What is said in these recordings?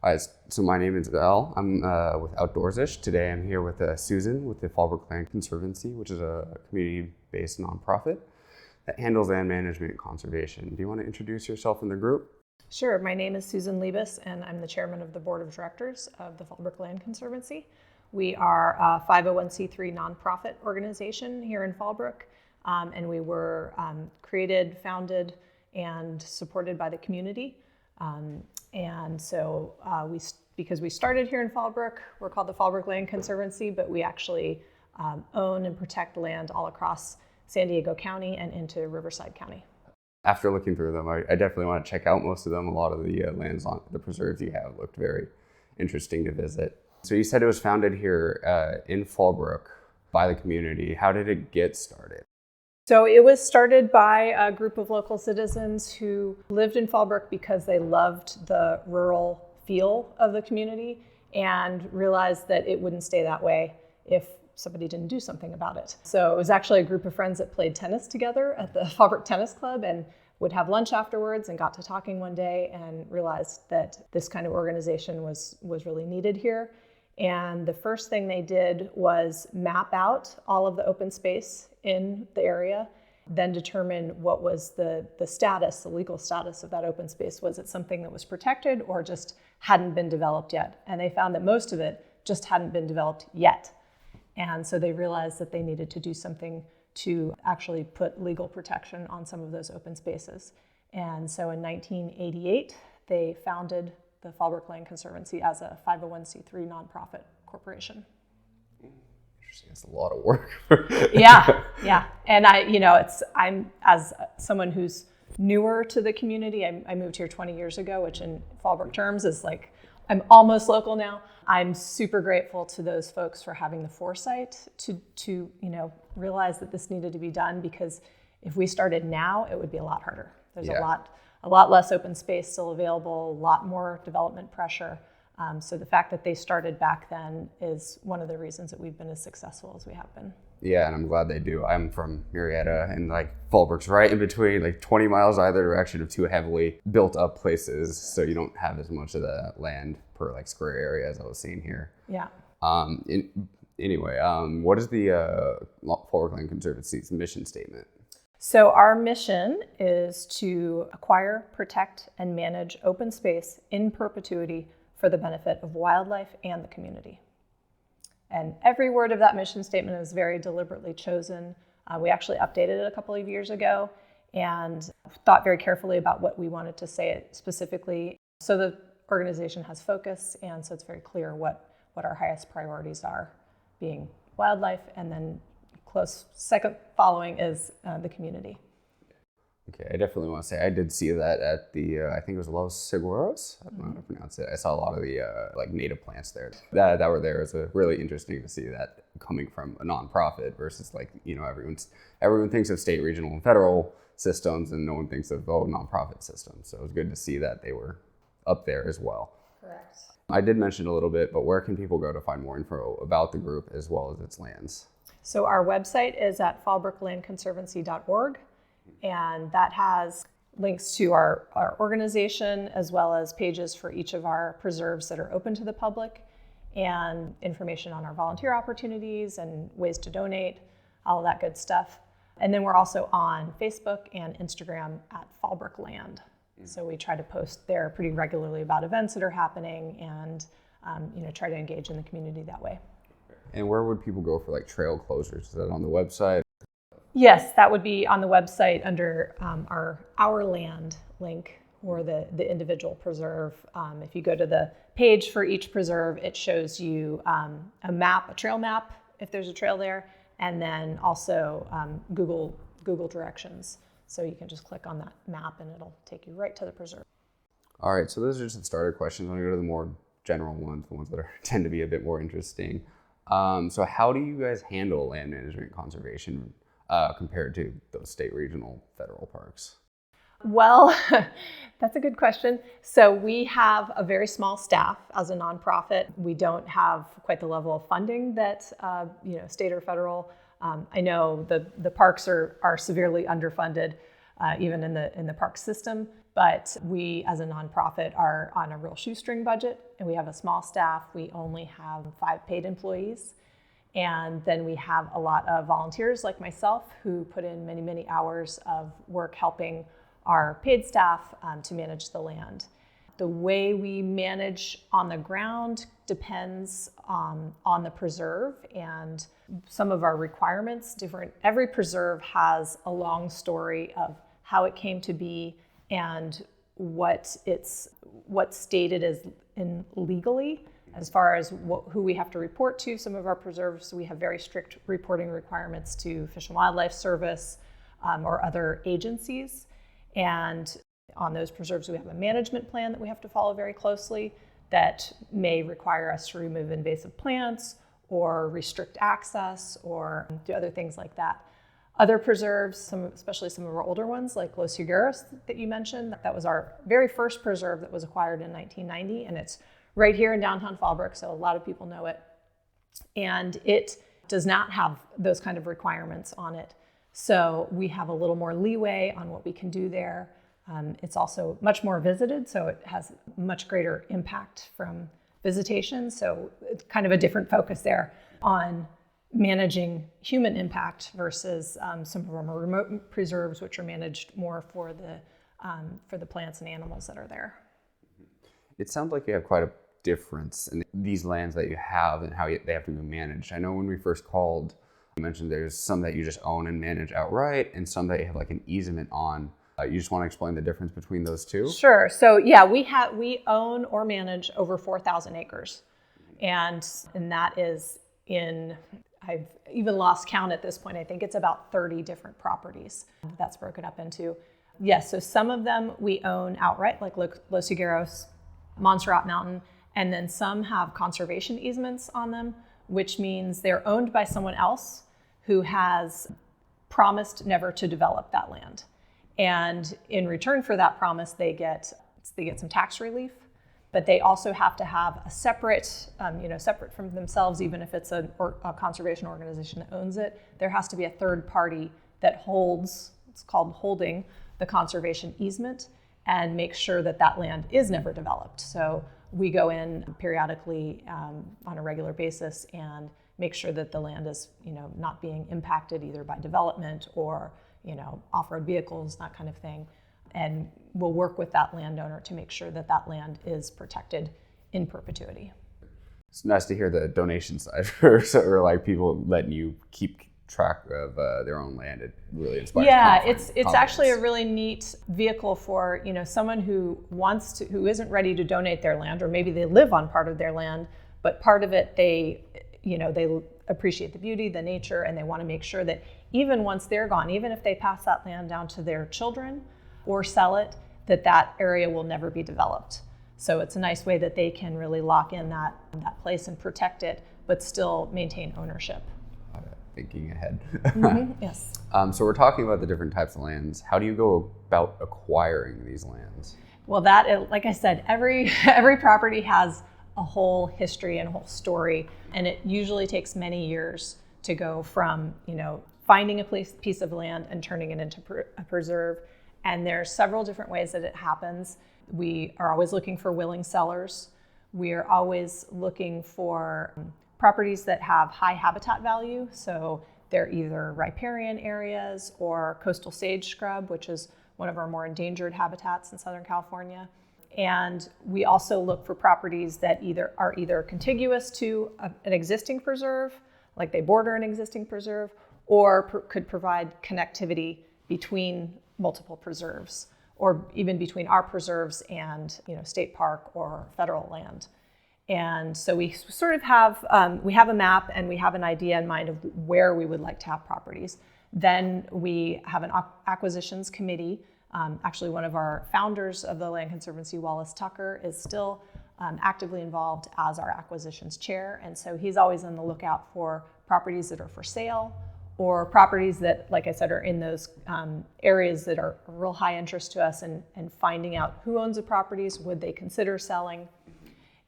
So my name is Al. I'm with Outdoorsish. Today I'm here with Susan with the Fallbrook Land Conservancy, which is a community-based nonprofit that handles land management and conservation. Do you want to introduce yourself in the group? Sure. My name is Susan Liebes, and I'm the chairman of the board of directors of the Fallbrook Land Conservancy. We are a 501c3 nonprofit organization here in Fallbrook, and we were created, founded, and supported by the community. Because we started here in Fallbrook, we're called the Fallbrook Land Conservancy, but we actually own and protect land all across San Diego County and into Riverside County. After looking through them, I definitely want to check out most of them. A lot of the lands on the preserves you have looked very interesting to visit. So you said it was founded here in Fallbrook by the community. How did it get started? So it was started by a group of local citizens who lived in Fallbrook because they loved the rural feel of the community and realized that it wouldn't stay that way if somebody didn't do something about it. So it was actually a group of friends that played tennis together at the Fallbrook Tennis Club and would have lunch afterwards and got to talking one day and realized that this kind of organization was really needed here. And the first thing they did was map out all of the open space in the area, then determine what was the status, the legal status of that open space. Was it something that was protected or just hadn't been developed yet? And they found that most of it just hadn't been developed yet. And so they realized that they needed to do something to actually put legal protection on some of those open spaces. And so in 1988, they founded the Fallbrook Land Conservancy as a 501c3 nonprofit corporation. Interesting. That's a lot of work. Yeah. And I'm as someone who's newer to the community. I moved here 20 years ago, which in Fallbrook terms is like I'm almost local now. I'm super grateful to those folks for having the foresight to realize that this needed to be done, because if we started now, it would be a lot harder. There's a lot less open space still available, a lot more development pressure. So the fact that they started back then is one of the reasons that we've been as successful as we have been. Yeah, and I'm glad they do. I'm from Murrieta, and Fallbrook's right in between, 20 miles either direction of two heavily built up places, so you don't have as much of the land per square area as I was seeing here. Yeah. Anyway, what is the Fallbrook Land Conservancy's mission statement? So our mission is to acquire, protect, and manage open space in perpetuity for the benefit of wildlife and the community. And every word of that mission statement is very deliberately chosen. We actually updated it a couple of years ago and thought very carefully about what we wanted to say it specifically. So the organization has focus, and so it's very clear what our highest priorities are, being wildlife, and then close second following is the community. Okay, I definitely want to say I did see that at the, I think it was Los Seguros, I don't know how to pronounce it. I saw a lot of the native plants there that were there. It was really interesting to see that coming from a nonprofit versus everyone thinks of state, regional, and federal systems, and no one thinks of nonprofit systems. So it was good to see that they were up there as well. Correct. I did mention a little bit, but where can people go to find more info about the group as well as its lands? So our website is at fallbrooklandconservancy.org. And that has links to our organization, as well as pages for each of our preserves that are open to the public, and information on our volunteer opportunities and ways to donate, all of that good stuff. And then we're also on Facebook and Instagram at Fallbrook Land. So we try to post there pretty regularly about events that are happening and try to engage in the community that way. And where would people go for trail closures? Is that on the website? Yes, that would be on the website under our land link, or the individual preserve. If you go to the page for each preserve, it shows you a trail map, if there's a trail there, and then also Google directions. So you can just click on that map and it'll take you right to the preserve. All right, so those are just the starter questions. I'm going to go to the more general ones, the ones that tend to be a bit more interesting. So how do you guys handle land management and conservation compared to those state, regional, federal parks? Well, that's a good question. So we have a very small staff as a nonprofit. We don't have quite the level of funding that state or federal. I know the parks are severely underfunded, even in the park system. But we, as a nonprofit, are on a real shoestring budget, and we have a small staff. We only have 5 paid employees. And then we have a lot of volunteers like myself who put in many, many hours of work helping our paid staff to manage the land. The way we manage on the ground depends on the preserve and some of our requirements. Every preserve has a long story of how it came to be and what's stated as in legally as far as who we have to report to. Some of our preserves, we have very strict reporting requirements to Fish and Wildlife Service or other agencies. And on those preserves, we have a management plan that we have to follow very closely that may require us to remove invasive plants or restrict access or do other things like that. Other preserves, especially some of our older ones, like Los Higueros that you mentioned, that was our very first preserve that was acquired in 1990, and it's right here in downtown Fallbrook, so a lot of people know it. And it does not have those kind of requirements on it. So we have a little more leeway on what we can do there. It's also much more visited, so it has much greater impact from visitation. So it's kind of a different focus there on managing human impact versus some of our more remote preserves, which are managed more for the plants and animals that are there. It sounds like you have quite a difference in these lands that you have and how they have to be managed. I know when we first called, you mentioned there's some that you just own and manage outright and some that you have like an easement on. You just want to explain the difference between those two? Sure. So yeah, we own or manage over 4,000 acres. And that is I've even lost count at this point. I think it's about 30 different properties that's broken up into. Yes, so some of them we own outright, like Los Higueros, Monserate Mountain, and then some have conservation easements on them, which means they're owned by someone else who has promised never to develop that land. And in return for that promise, they get some tax relief, but they also have to have a separate from themselves, even if it's a conservation organization that owns it, there has to be a third party that holds, it's called holding, the conservation easement and make sure that that land is never developed. So we go in periodically on a regular basis and make sure that the land is, not being impacted either by development or off-road vehicles, that kind of thing. And we'll work with that landowner to make sure that that land is protected in perpetuity. It's nice to hear the donation side or like people letting you keep track of their own land. It really inspires. Yeah, it's actually a really neat vehicle for someone who isn't ready to donate their land, or maybe they live on part of their land, but part of it they appreciate the beauty, the nature, and they want to make sure that even once they're gone, even if they pass that land down to their children or sell it, that area will never be developed. So it's a nice way that they can really lock in that place and protect it, but still maintain ownership. Thinking ahead. Mm-hmm, yes. So we're talking about the different types of lands. How do you go about acquiring these lands? Well, like I said, every property has a whole history and a whole story, and it usually takes many years to go from finding a piece of land and turning it into a preserve. And there's several different ways that it happens. We are always looking for willing sellers. We are always looking for properties that have high habitat value. So they're either riparian areas or coastal sage scrub, which is one of our more endangered habitats in Southern California. And we also look for properties that are either contiguous to an existing preserve, like they border an existing preserve, or could provide connectivity between multiple preserves, or even between our preserves and state park or federal land. And so we sort of have a map and we have an idea in mind of where we would like to have properties. Then we have an acquisitions committee. Actually, one of our founders of the Land Conservancy, Wallace Tucker, is still actively involved as our acquisitions chair. And so he's always on the lookout for properties that are for sale, or properties that, like I said, are in those areas that are a real high interest to us, and finding out who owns the properties, would they consider selling.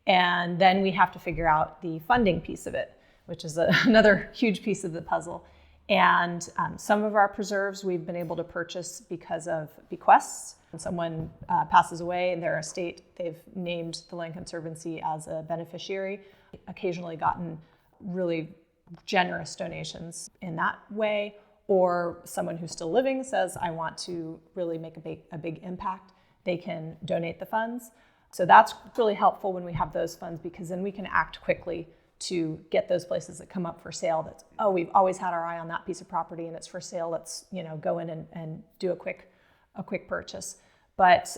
And then we have to figure out the funding piece of it, which is another huge piece of the puzzle. And some of our preserves we've been able to purchase because of bequests. When someone passes away in their estate, they've named the Land Conservancy as a beneficiary. Occasionally gotten really generous donations in that way, or someone who's still living says, I want to really make a big impact. They can donate the funds. So that's really helpful when we have those funds, because then we can act quickly to get those places that come up for sale that's, oh, we've always had our eye on that piece of property and it's for sale. Let's, go in and do a quick purchase. But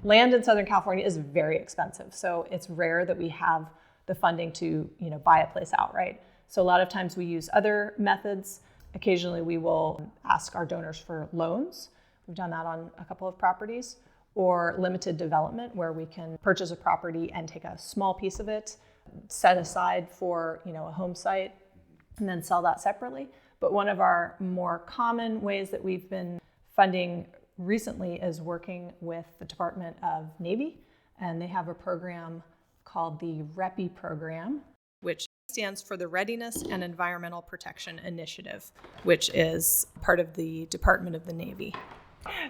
land in Southern California is very expensive. So it's rare that we have the funding to, buy a place outright. So a lot of times we use other methods. Occasionally we will ask our donors for loans. We've done that on a couple of properties, or limited development where we can purchase a property and take a small piece of it, set aside for a home site, and then sell that separately. But one of our more common ways that we've been funding recently is working with the Department of Navy, and they have a program called the REPI program, which stands for the Readiness and Environmental Protection Initiative, which is part of the Department of the Navy.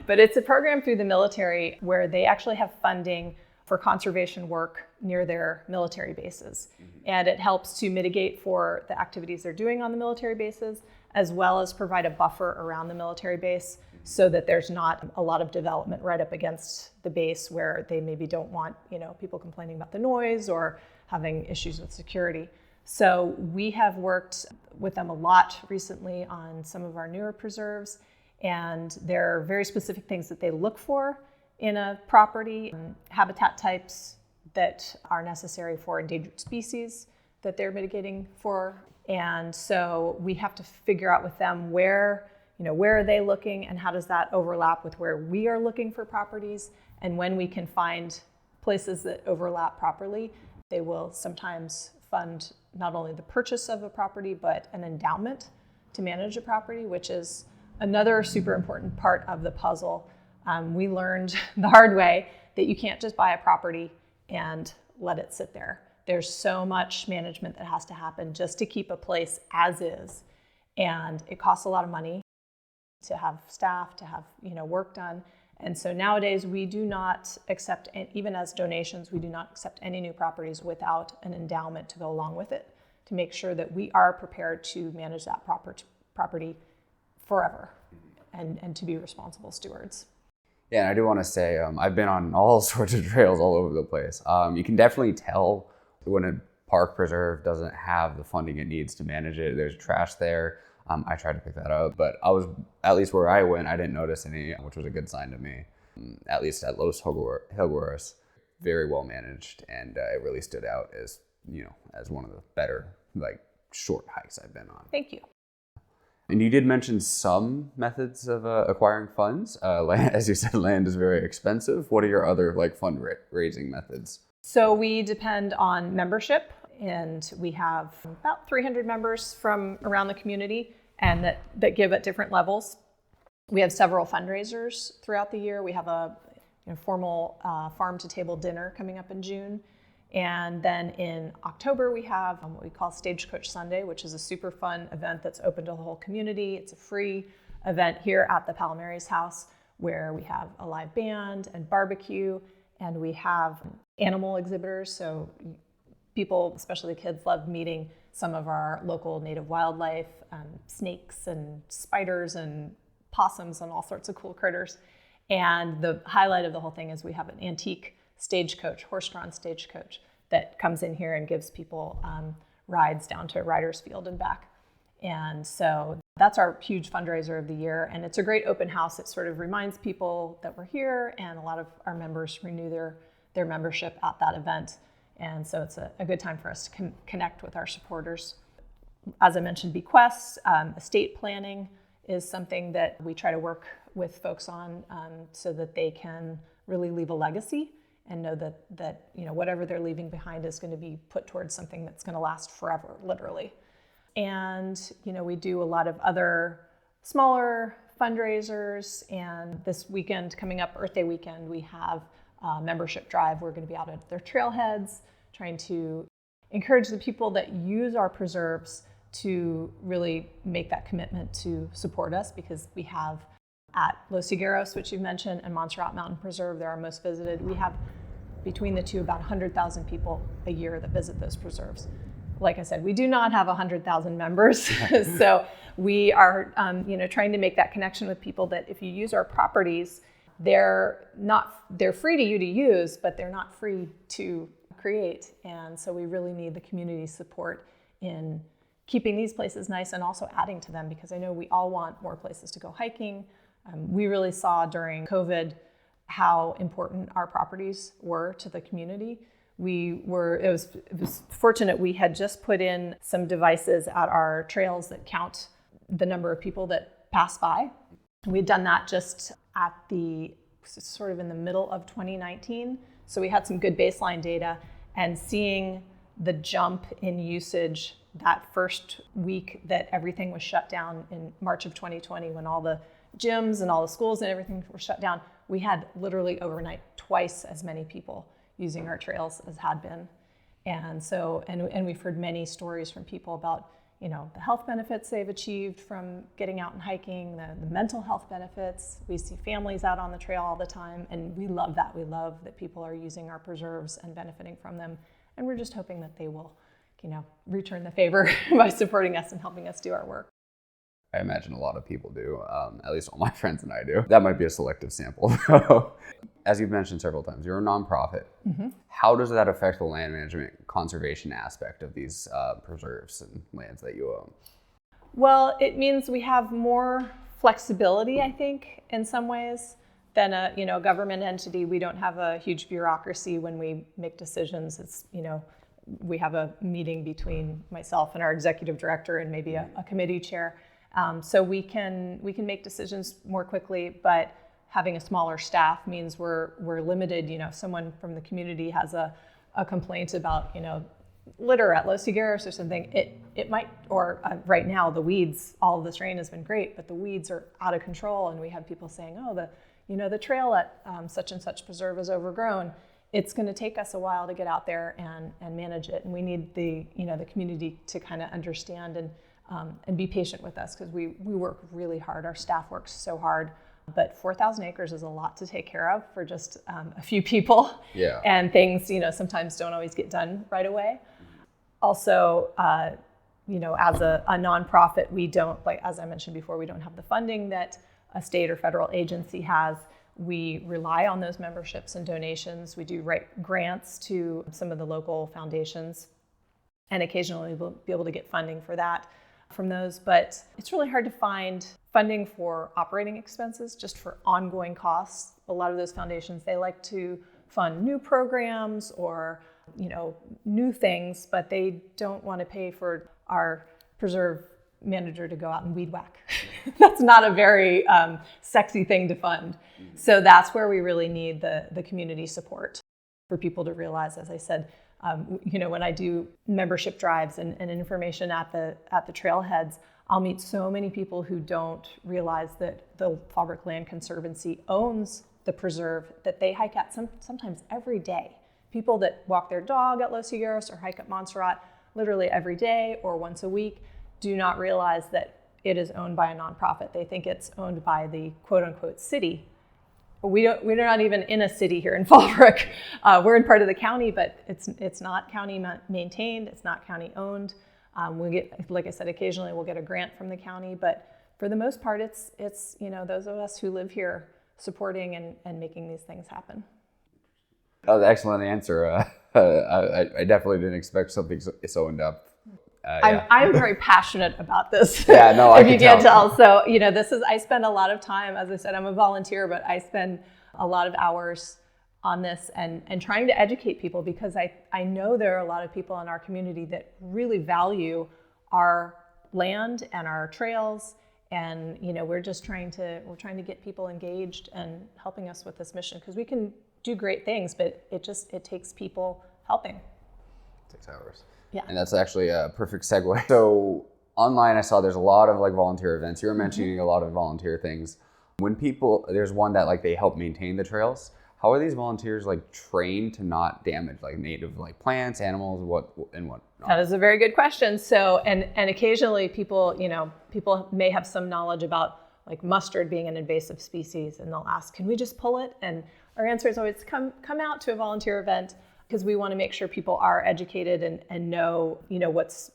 But it's a program through the military where they actually have funding for conservation work near their military bases. And it helps to mitigate for the activities they're doing on the military bases, as well as provide a buffer around the military base so that there's not a lot of development right up against the base where they maybe don't want, people complaining about the noise or having issues with security. So we have worked with them a lot recently on some of our newer preserves, and there are very specific things that they look for in a property, habitat types that are necessary for endangered species that they're mitigating for. And so we have to figure out with them where are they looking and how does that overlap with where we are looking for properties. And when we can find places that overlap properly, they will sometimes fund not only the purchase of a property, but an endowment to manage a property, which is another super important part of the puzzle. We learned the hard way that you can't just buy a property and let it sit there. There's so much management that has to happen just to keep a place as is. And it costs a lot of money to have staff, to have work done. And so nowadays we do not accept, even as donations, we do not accept any new properties without an endowment to go along with it, to make sure that we are prepared to manage that property forever and to be responsible stewards. Yeah, and I do want to say I've been on all sorts of trails all over the place. You can definitely tell when a park preserve doesn't have the funding it needs to manage it. There's trash there. I tried to pick that up, but at least where I went, I didn't notice any, which was a good sign to me. At least at Los Higueras, very well managed, and it really stood out as one of the better short hikes I've been on. Thank you. And you did mention some methods of acquiring funds. As you said, land is very expensive. What are your other fundraising methods? So we depend on membership, and we have about 300 members from around the community, and that give at different levels. We have several fundraisers throughout the year. We have a formal farm-to-table dinner coming up in June. And then in October, we have what we call Stagecoach Sunday, which is a super fun event that's open to the whole community. It's a free event here at the Palomares house where we have a live band and barbecue, and we have animal exhibitors. So people, especially the kids, love meeting some of our local native wildlife, snakes and spiders and possums and all sorts of cool critters. And the highlight of the whole thing is we have an antique stagecoach, horse-drawn stagecoach, that comes in here and gives people rides down to Riders Field and back. And so that's our huge fundraiser of the year. And it's a great open house. It sort of reminds people that we're here, and a lot of our members renew their membership at that event. And so it's a good time for us to connect with our supporters. As I mentioned, bequests, estate planning is something that we try to work with folks on so that they can really leave a legacy and know that whatever they're leaving behind is going to be put towards something that's going to last forever, literally. And we do a lot of other smaller fundraisers. And this weekend coming up, Earth Day weekend, we have a membership drive. We're going to be out at their trailheads, trying to encourage the people that use our preserves to really make that commitment to support us, because we have at Los Higueros, which you mentioned, and Monserate Mountain Preserve, they're our most visited. We have between the two about 100,000 people a year that visit those preserves. Like I said, we do not have 100,000 members, so we are trying to make that connection with people that if you use our properties, they're free to you to use, but they're not free to create. And so we really need the community support in keeping these places nice and also adding to them, because I know we all want more places to go hiking. We really saw during COVID how important our properties were to the community. It was fortunate we had just put in some devices at our trails that count the number of people that pass by. We'd done that just at sort of in the middle of 2019. So we had some good baseline data, and seeing the jump in usage that first week that everything was shut down in March of 2020, when all the gyms and all the schools and everything were shut down, we had literally overnight twice as many people using our trails as had been. And so, and we've heard many stories from people about, the health benefits they've achieved from getting out and hiking, the mental health benefits. We see families out on the trail all the time, and we love that. We love that people are using our preserves and benefiting from them. And we're just hoping that they will, return the favor by supporting us and helping us do our work. I imagine a lot of people do, at least all my friends and I do. That might be a selective sample. As you've mentioned several times, you're a nonprofit. Mm-hmm. How does that affect the land management conservation aspect of these preserves and lands that you own? Well, it means we have more flexibility, I think, in some ways than a government entity. We don't have a huge bureaucracy when we make decisions. It's, we have a meeting between myself and our executive director and maybe a committee chair. So we can make decisions more quickly, but having a smaller staff means we're limited. If someone from the community has a complaint about litter at Los Higueros or something, it might, or right now the weeds, all of this rain has been great, but the weeds are out of control, and we have people saying, the trail at such and such preserve is overgrown. It's going to take us a while to get out there and manage it, and we need the community to kind of understand and be patient with us, because we work really hard. Our staff works so hard, but 4,000 acres is a lot to take care of for just a few people. Yeah. And things, sometimes don't always get done right away. Also, as a nonprofit, we don't, as I mentioned before, we don't have the funding that a state or federal agency has. We rely on those memberships and donations. We do write grants to some of the local foundations, and occasionally we'll be able to get funding for that from those. But it's really hard to find funding for operating expenses, just for ongoing costs. A lot of those foundations, they like to fund new programs or new things, but they don't want to pay for our preserve manager to go out and weed whack. That's not a very sexy thing to fund. So that's where we really need the community support for people to realize, as I said, when I do membership drives and information at the trailheads, I'll meet so many people who don't realize that the Fallbrook Land Conservancy owns the preserve that they hike at sometimes every day. People that walk their dog at Los Higueros or hike at Monserate literally every day or once a week do not realize that it is owned by a nonprofit. They think it's owned by the quote-unquote city. We're not even in a city here in Fallbrook. We're in part of the county, but it's not county maintained. It's not county owned. We get, like I said, occasionally we'll get a grant from the county, but for the most part, it's those of us who live here supporting and making these things happen. That was an excellent answer. I definitely didn't expect something so in depth. Yeah. I'm very passionate about this. Yeah, no, I if you can't tell. So, I spend a lot of time, as I said, I'm a volunteer, but I spend a lot of hours on this and trying to educate people, because I know there are a lot of people in our community that really value our land and our trails. And, we're trying to get people engaged and helping us with this mission, because we can do great things, but it takes people helping. It takes hours. Yeah. And that's actually a perfect segue. So online, I saw there's a lot of volunteer events. You were mentioning a lot of volunteer things. When there's one that they help maintain the trails. How are these volunteers like trained to not damage like native like plants, animals, what not? That is a very good question. So, and occasionally people may have some knowledge about like mustard being an invasive species, and they'll ask, can we just pull it? And our answer is always come out to a volunteer event, because we want to make sure people are educated and know, what's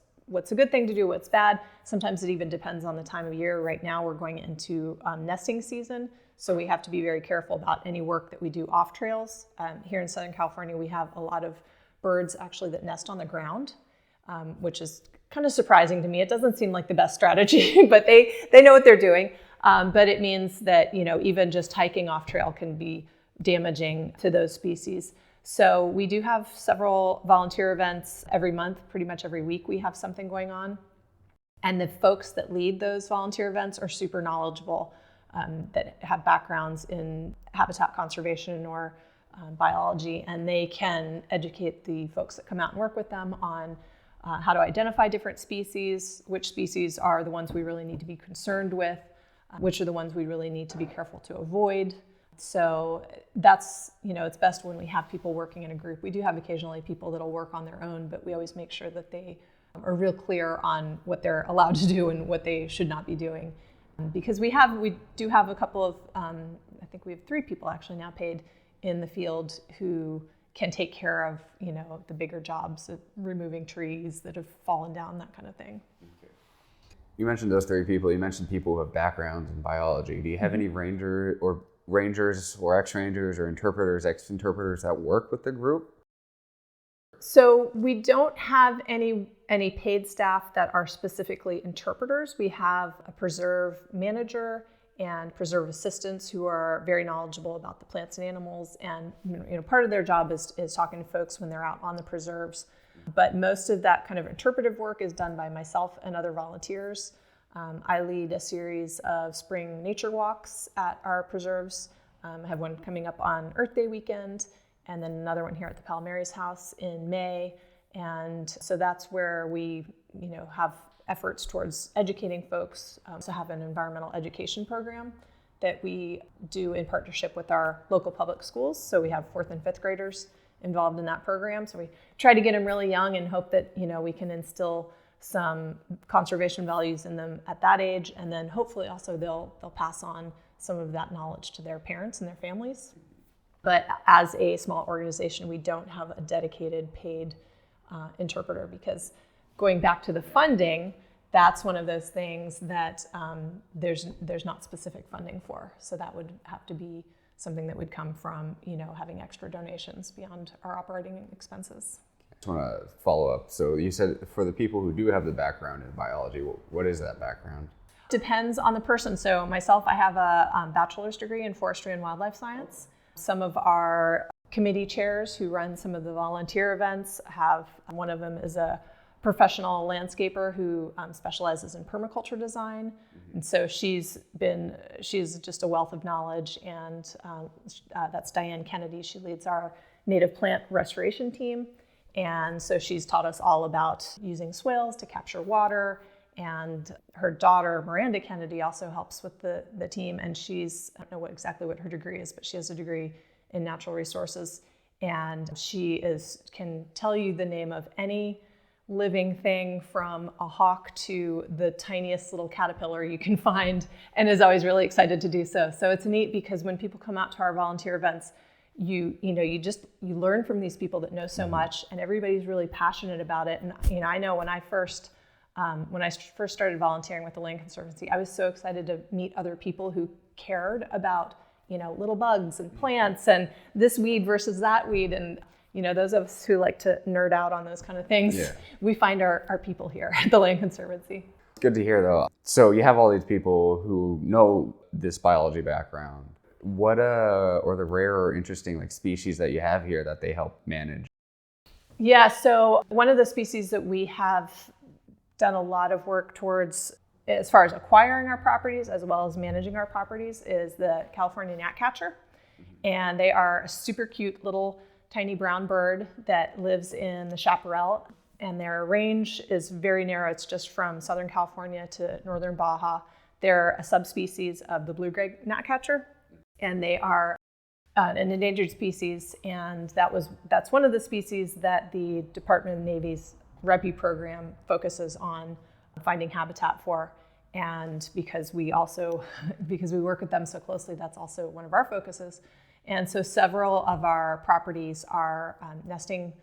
a good thing to do, what's bad. Sometimes it even depends on the time of year. Right now we're going into nesting season, so we have to be very careful about any work that we do off trails. Here in Southern California, we have a lot of birds actually that nest on the ground, which is kind of surprising to me. It doesn't seem like the best strategy, but they know what they're doing. But it means that, even just hiking off trail can be damaging to those species. So we do have several volunteer events every month, pretty much every week we have something going on. And the folks that lead those volunteer events are super knowledgeable, that have backgrounds in habitat conservation or biology, and they can educate the folks that come out and work with them on how to identify different species, which species are the ones we really need to be concerned with, which are the ones we really need to be careful to avoid. So that's, it's best when we have people working in a group. We do have occasionally people that'll work on their own, but we always make sure that they are real clear on what they're allowed to do and what they should not be doing. Because we do have a couple of, I think we have 3 people actually now paid in the field who can take care of, the bigger jobs of removing trees that have fallen down, that kind of thing. You mentioned those 3 people. You mentioned people who have backgrounds in biology. Do you have any rangers or ex-rangers or interpreters, ex-interpreters that work with the group? So we don't have any paid staff that are specifically interpreters. We have a preserve manager and preserve assistants who are very knowledgeable about the plants and animals. And part of their job is talking to folks when they're out on the preserves. But most of that kind of interpretive work is done by myself and other volunteers. I lead a series of spring nature walks at our preserves. I have one coming up on Earth Day weekend, and then another one here at the Palomares House in May. And so that's where we, have efforts towards educating folks. Also have an environmental education program that we do in partnership with our local public schools. So we have 4th and 5th graders involved in that program. So we try to get them really young and hope that, we can instill some conservation values in them at that age, and then hopefully also they'll pass on some of that knowledge to their parents and their families. But as a small organization, we don't have a dedicated paid interpreter, because going back to the funding, that's one of those things that there's not specific funding for. So that would have to be something that would come from having extra donations beyond our operating expenses. I just want to follow up. So you said for the people who do have the background in biology, what is that background? Depends on the person. So myself, I have a bachelor's degree in forestry and wildlife science. Some of our committee chairs who run some of the volunteer events one of them is a professional landscaper who specializes in permaculture design. And so she's just a wealth of knowledge, and that's Diane Kennedy. She leads our native plant restoration team. And so she's taught us all about using swales to capture water. And her daughter, Miranda Kennedy, also helps with the team. And I don't know exactly what her degree is, but she has a degree in natural resources. And she can tell you the name of any living thing from a hawk to the tiniest little caterpillar you can find, and is always really excited to do so. So it's neat because when people come out to our volunteer events, you learn from these people that know so much, and everybody's really passionate about it. And I know when I first started volunteering with the Land Conservancy, I was so excited to meet other people who cared about little bugs and plants and this weed versus that weed. And those of us who like to nerd out on those kind of things, we find our people here at the Land Conservancy. Good to hear, though. So you have all these people who know this biology background. What are the rare or interesting species that you have here that they help manage? Yeah, so one of the species that we have done a lot of work towards, as far as acquiring our properties as well as managing our properties, is the California gnatcatcher. And they are a super cute little tiny brown bird that lives in the chaparral, and their range is very narrow. It's just from Southern California to northern Baja. They're a subspecies of the blue-gray gnatcatcher, and they are an endangered species, and that's one of the species that the Department of the Navy's REPI program focuses on finding habitat for. And because we work with them so closely, that's also one of our focuses. And so several of our properties are nesting.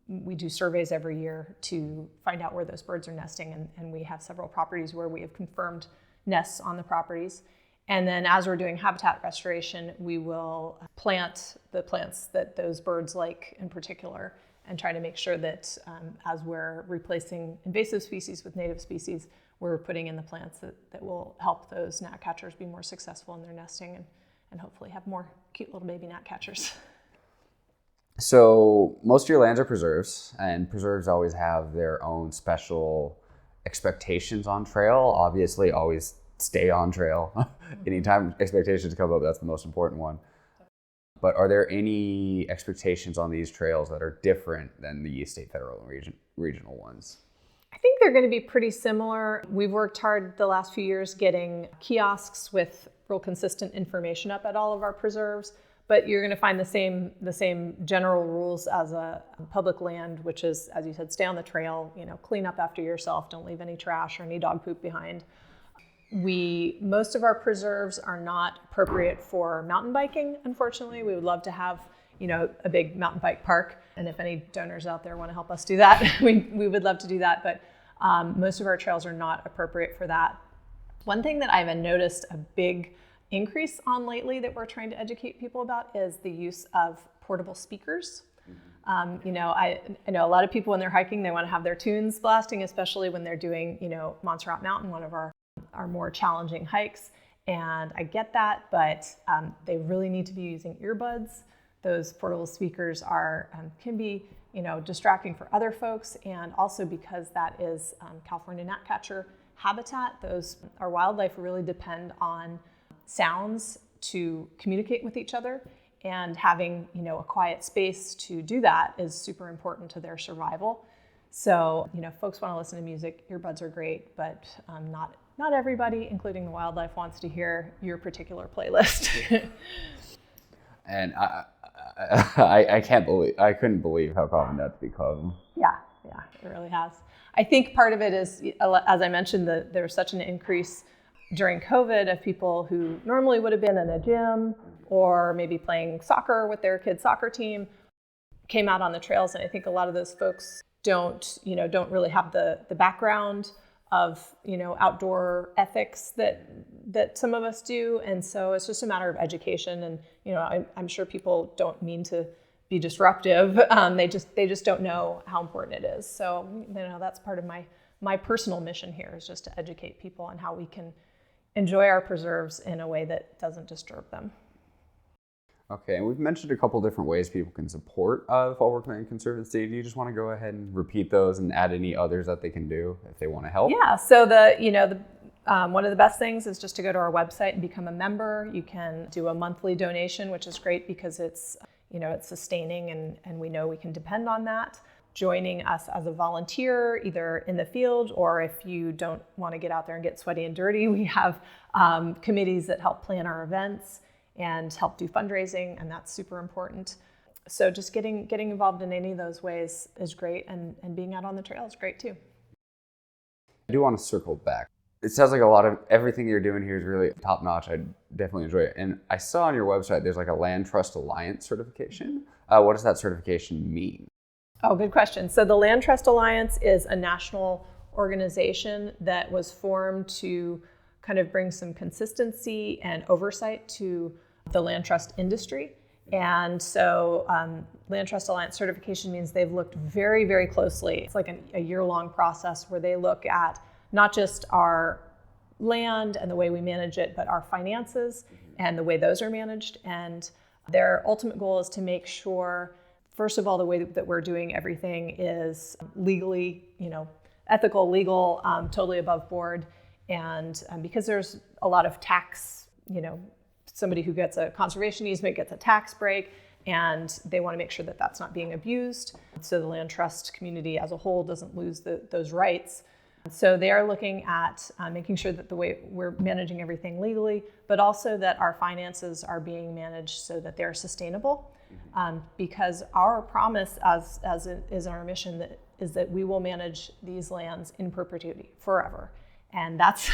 We do surveys every year to find out where those birds are nesting, and we have several properties where we have confirmed nests on the properties. And then as we're doing habitat restoration, we will plant the plants that those birds like in particular, and try to make sure that as we're replacing invasive species with native species, we're putting in the plants that will help those gnatcatchers be more successful in their nesting and hopefully have more cute little baby gnatcatchers. So most of your lands are preserves, and preserves always have their own special expectations on trail. Obviously, always stay on trail. Anytime expectations come up, that's the most important one. But are there any expectations on these trails that are different than the state, federal, and regional ones? I think they're going to be pretty similar. We've worked hard the last few years getting kiosks with real consistent information up at all of our preserves, but you're going to find the same general rules as a public land, which is, as you said, stay on the trail, clean up after yourself, don't leave any trash or any dog poop behind. Most of our preserves are not appropriate for mountain biking, unfortunately. We would love to have, a big mountain bike park. And if any donors out there want to help us do that, we would love to do that. But most of our trails are not appropriate for that. One thing that I've noticed a big increase on lately that we're trying to educate people about is the use of portable speakers. I know a lot of people when they're hiking, they want to have their tunes blasting, especially when they're doing, Monserate Mountain, one of our more challenging hikes. And I get that, but they really need to be using earbuds. Those portable speakers can be, distracting for other folks, and also because that is California gnatcatcher habitat. Our wildlife really depend on sounds to communicate with each other, and having, a quiet space to do that is super important to their survival. So, folks want to listen to music, earbuds are great, but not everybody, including the wildlife, wants to hear your particular playlist. And I couldn't believe how common that's become. Yeah, it really has. I think part of it is, as I mentioned, that there was such an increase during COVID of people who normally would have been in a gym or maybe playing soccer with their kids' soccer team, came out on the trails. And I think a lot of those folks don't really have the background of, outdoor ethics that some of us do. And so it's just a matter of education. And, I'm sure people don't mean to be disruptive. They just don't know how important it is. So, that's part of my personal mission here, is just to educate people on how we can enjoy our preserves in a way that doesn't disturb them. Okay, and we've mentioned a couple different ways people can support the Fallbrook Land Conservancy. Do you just want to go ahead and repeat those and add any others that they can do if they want to help? Yeah, so one of the best things is just to go to our website and become a member. You can do a monthly donation, which is great because it's sustaining and we know we can depend on that. Joining us as a volunteer, either in the field, or if you don't want to get out there and get sweaty and dirty, we have committees that help plan our events and help do fundraising, and that's super important. So just getting involved in any of those ways is great, and being out on the trail is great too. I do want to circle back. It sounds like a lot of everything you're doing here is really top notch. I definitely enjoy it. And I saw on your website there's like a Land Trust Alliance certification. What does that certification mean? Oh, good question. So the Land Trust Alliance is a national organization that was formed to kind of bring some consistency and oversight to the land trust industry. And so Land Trust Alliance certification means they've looked very, very closely. It's like a year-long process where they look at not just our land and the way we manage it, but our finances and the way those are managed. And their ultimate goal is to make sure, first of all, the way that we're doing everything is legally, ethical, legal, totally above board. And because there's a lot of tax, somebody who gets a conservation easement gets a tax break, and they want to make sure that that's not being abused, so the land trust community as a whole doesn't lose those rights. So they are looking at making sure that the way we're managing everything legally, but also that our finances are being managed so that they're sustainable. Because our promise, as it is our mission, is that we will manage these lands in perpetuity, forever. And that's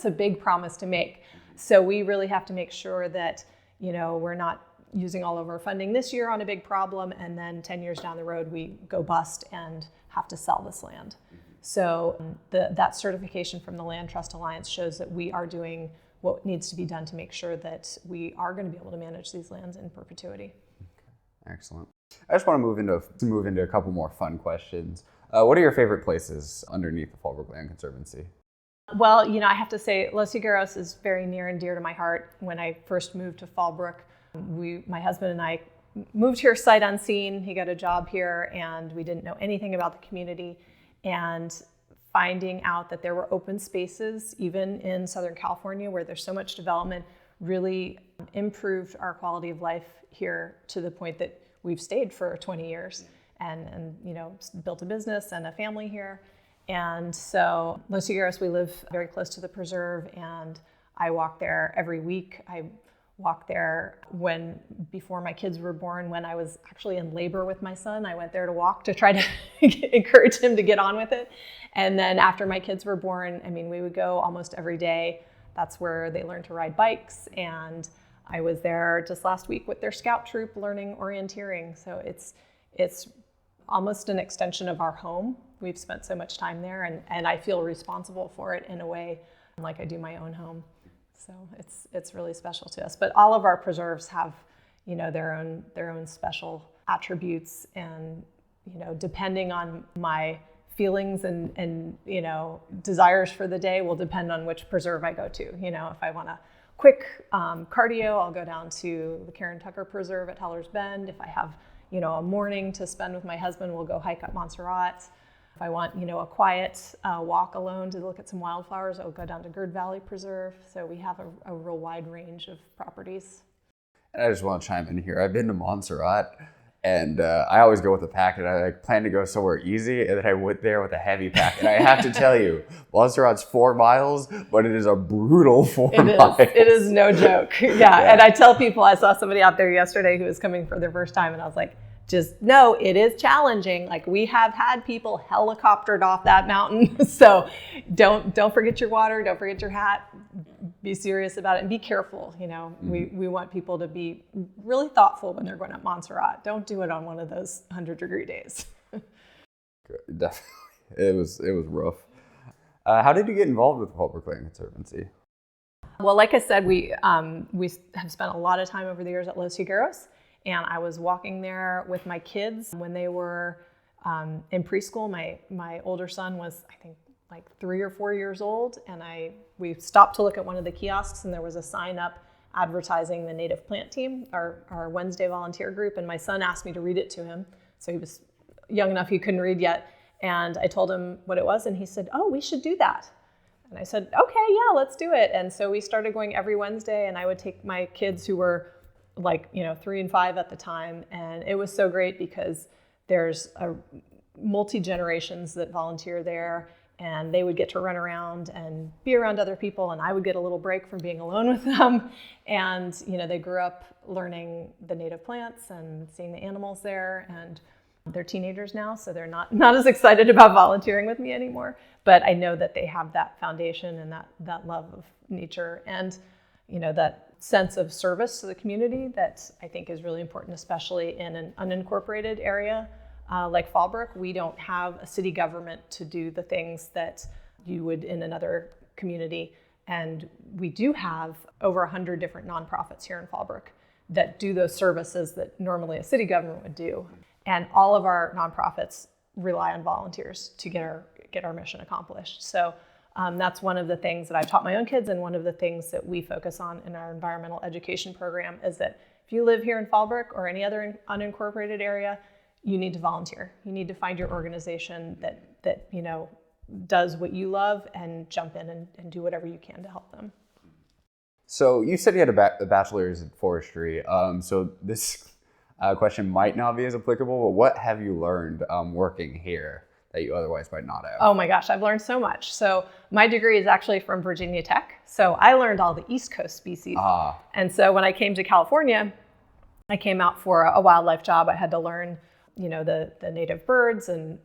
a big promise to make. So we really have to make sure that, we're not using all of our funding this year on a big problem, and then 10 years down the road we go bust and have to sell this land. So that certification from the Land Trust Alliance shows that we are doing what needs to be done to make sure that we are going to be able to manage these lands in perpetuity. Okay. Excellent. I just want to move into a couple more fun questions. What are your favorite places underneath the Fallbrook Land Conservancy? Well, I have to say Los Higueros is very near and dear to my heart. When I first moved to Fallbrook, my husband and I moved here sight unseen. He got a job here, and we didn't know anything about the community. And finding out that there were open spaces, even in Southern California, where there's so much development, really improved our quality of life here to the point that we've stayed for 20 years and built a business and a family here. And so Los Higueros, we live very close to the preserve, and I walk there every week. I walked there before my kids were born, when I was actually in labor with my son. I went there to walk to try to encourage him to get on with it. And then after my kids were born, we would go almost every day. That's where they learned to ride bikes. And I was there just last week with their scout troop learning orienteering. So it's almost an extension of our home. We've spent so much time there, and I feel responsible for it in a way like I do my own home. So it's really special to us. But all of our preserves have, their own special attributes, and depending on my feelings and desires for the day will depend on which preserve I go to. If I want a quick cardio, I'll go down to the Karen Tucker Preserve at Heller's Bend. If I have a morning to spend with my husband, we'll go hike up Monserate. If I want, a quiet walk alone to look at some wildflowers, I'll go down to Gerd Valley Preserve. So we have a real wide range of properties. And I just want to chime in here. I've been to Montserrat, and I always go with a pack, and I plan to go somewhere easy, and then I went there with a heavy pack. And I have to tell you, Montserrat's 4 miles, but it is a brutal 4 miles. It is no joke. Yeah. And I tell people, I saw somebody out there yesterday who was coming for their first time, and I was like, just know it is challenging. Like, we have had people helicoptered off that mountain. So don't forget your water, don't forget your hat, be serious about it, and be careful. We want people to be really thoughtful when they're going up Montserrat. Don't do it on one of those 100-degree days. Definitely. It was rough. How did you get involved with the Fallbrook Land Conservancy? Well, like I said, we have spent a lot of time over the years at Los Higueros. And I was walking there with my kids when they were in preschool. My older son was, I think, like 3 or 4 years old. And we stopped to look at one of the kiosks, and there was a sign up advertising the native plant team, our Wednesday volunteer group. And my son asked me to read it to him. So he was young enough he couldn't read yet. And I told him what it was, and he said, "Oh, we should do that." And I said, "Okay, yeah, let's do it." And so we started going every Wednesday, and I would take my kids who were 3 and 5 at the time. And it was so great because there's multi-generations that volunteer there, and they would get to run around and be around other people, and I would get a little break from being alone with them. And they grew up learning the native plants and seeing the animals there, and they're teenagers now, so they're not as excited about volunteering with me anymore. But I know that they have that foundation and that love of nature, and that sense of service to the community that I think is really important, especially in an unincorporated area like Fallbrook. We don't have a city government to do the things that you would in another community. And we do have over 100 different nonprofits here in Fallbrook that do those services that normally a city government would do. And all of our nonprofits rely on volunteers to get our mission accomplished. So that's one of the things that I've taught my own kids, and one of the things that we focus on in our environmental education program is that if you live here in Fallbrook or any other unincorporated area, you need to volunteer. You need to find your organization that does what you love, and jump in and do whatever you can to help them. So you said you had a bachelor's in forestry. So this question might not be as applicable, but what have you learned working here that you otherwise might not have? Oh my gosh, I've learned so much. So my degree is actually from Virginia Tech. So I learned all the East Coast species. And so when I came to California, I came out for a wildlife job. I had to learn, the native birds and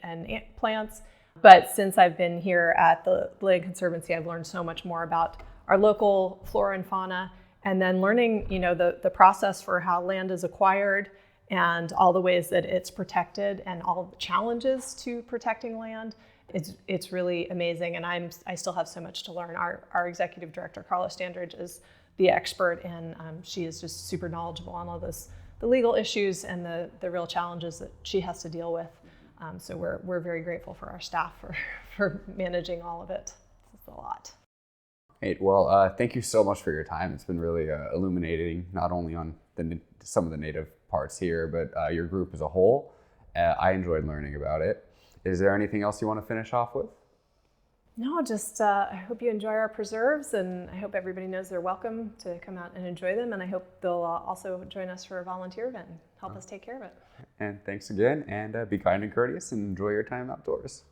plants. But since I've been here at the Land Conservancy, I've learned so much more about our local flora and fauna, and then learning, the process for how land is acquired and all the ways that it's protected and all the challenges to protecting land. It's really amazing, and I still have so much to learn. Our executive director, Carla Standridge, is the expert, and she is just super knowledgeable on all the legal issues and the real challenges that she has to deal with. So we're very grateful for our staff for managing all of it. It's a lot. Great. Well, thank you so much for your time. It's been really illuminating, not only on some of the native parts here, but your group as a whole. I enjoyed learning about it. Is there anything else you want to finish off with? No, just I hope you enjoy our preserves, and I hope everybody knows they're welcome to come out and enjoy them, and I hope they'll also join us for a volunteer event and help us take care of it. And thanks again, and be kind and courteous, and enjoy your time outdoors.